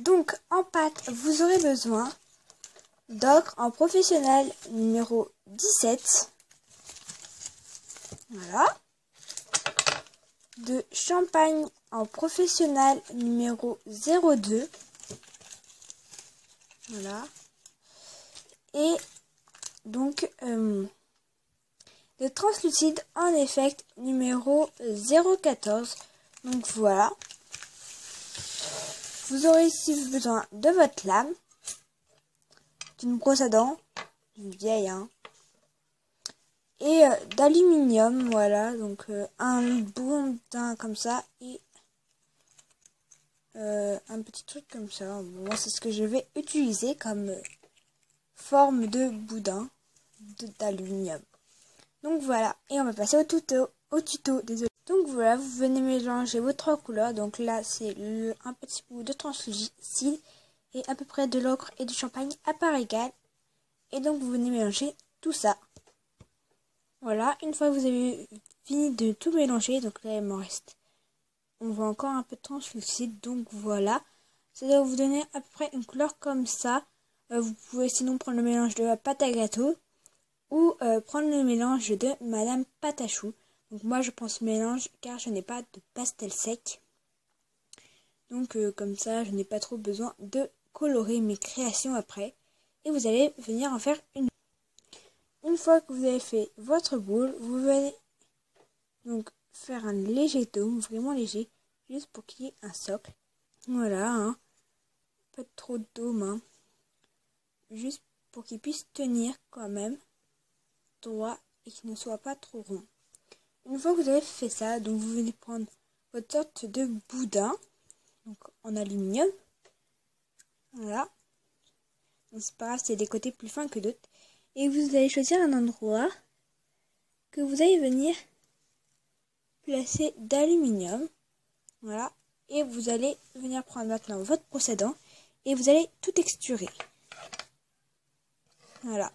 Donc en pâte, vous aurez besoin d'ocre en professionnel numéro 17. Voilà. De champagne en professionnel numéro 02. Voilà. Et donc de translucide en effect numéro 014. Donc voilà. Vous aurez ici besoin de votre lame, d'une brosse à dents, une vieille, hein, et d'aluminium, voilà, donc un bon teint comme ça et un petit truc comme ça. Bon, moi c'est ce que je vais utiliser comme forme de boudin d'aluminium. Donc voilà, et on va passer au tuto, désolé. Donc voilà, vous venez mélanger vos trois couleurs. Donc là c'est un petit bout de translucide et à peu près de l'ocre et du champagne à part égale. Et donc vous venez mélanger tout ça. Voilà, une fois que vous avez fini de tout mélanger, donc là il m'en reste, on voit encore un peu de translucide, donc voilà. Ça doit vous donner à peu près une couleur comme ça. Vous pouvez sinon prendre le mélange de la pâte à gâteau ou prendre le mélange de Madame Patachou. Donc moi je prends ce mélange car je n'ai pas de pastel sec. Donc comme ça je n'ai pas trop besoin de colorer mes créations après. Et vous allez venir en faire une. Une fois que vous avez fait votre boule, vous venez donc faire un léger dôme, vraiment léger, juste pour qu'il y ait un socle. Voilà, hein. Pas trop de dôme, hein. Juste pour qu'il puisse tenir quand même droit et qu'il ne soit pas trop rond. Une fois que vous avez fait ça, donc vous venez prendre votre sorte de boudin, donc en aluminium. Voilà. Donc c'est pas grave, c'est des côtés plus fins que d'autres. Et vous allez choisir un endroit que vous allez venir placer d'aluminium. Voilà. Et vous allez venir prendre maintenant votre brosse à dents et vous allez tout texturer. Voilà.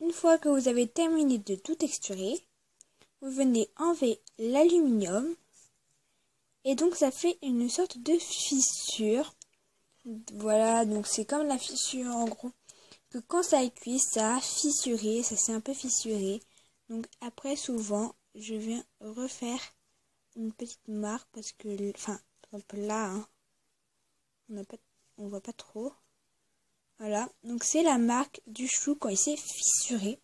Une fois que vous avez terminé de tout texturer, vous venez enlever l'aluminium et donc ça fait une sorte de fissure. Voilà, donc c'est comme la fissure en gros, que quand ça est cuit, ça a fissuré, ça s'est un peu fissuré. Donc après souvent, je viens refaire une petite marque parce que, enfin, par exemple là, hein, on voit pas trop. Voilà, donc c'est la marque du chou quand il s'est fissuré.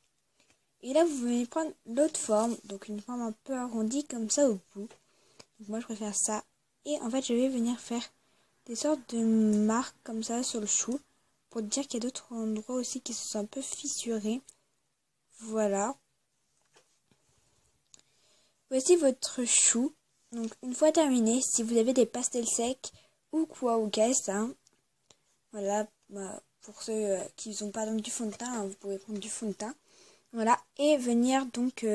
Et là, vous venez prendre l'autre forme, donc une forme un peu arrondie comme ça au bout. Donc moi, je préfère ça. Et en fait, je vais venir faire des sortes de marques comme ça sur le chou pour dire qu'il y a d'autres endroits aussi qui se sont un peu fissurés. Voilà. Voici votre chou. Donc une fois terminé, si vous avez des pastels secs ou quoi ou qu'est-ce, hein, voilà, pour ceux qui n'ont pas donc du fond de teint, hein, vous pouvez prendre du fond de teint. Voilà, et venir donc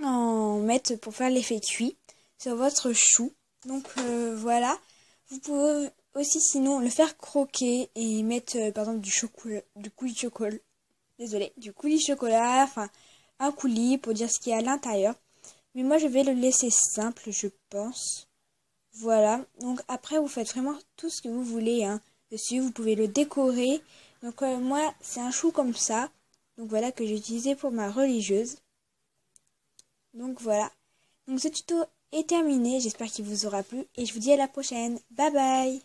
en mettre pour faire l'effet cuit sur votre chou. Donc voilà, vous pouvez aussi sinon le faire croquer et mettre par exemple du chocolat, du coulis de chocolat, désolé, du coulis de chocolat, enfin un coulis pour dire ce qu'il y a à l'intérieur. Mais moi je vais le laisser simple, je pense. Voilà, donc après vous faites vraiment tout ce que vous voulez, hein, dessus. Vous pouvez le décorer. Donc moi c'est un chou comme ça. Donc voilà que j'ai utilisé pour ma religieuse. Donc voilà. Donc ce tuto est terminé. J'espère qu'il vous aura plu. Et je vous dis à la prochaine. Bye bye.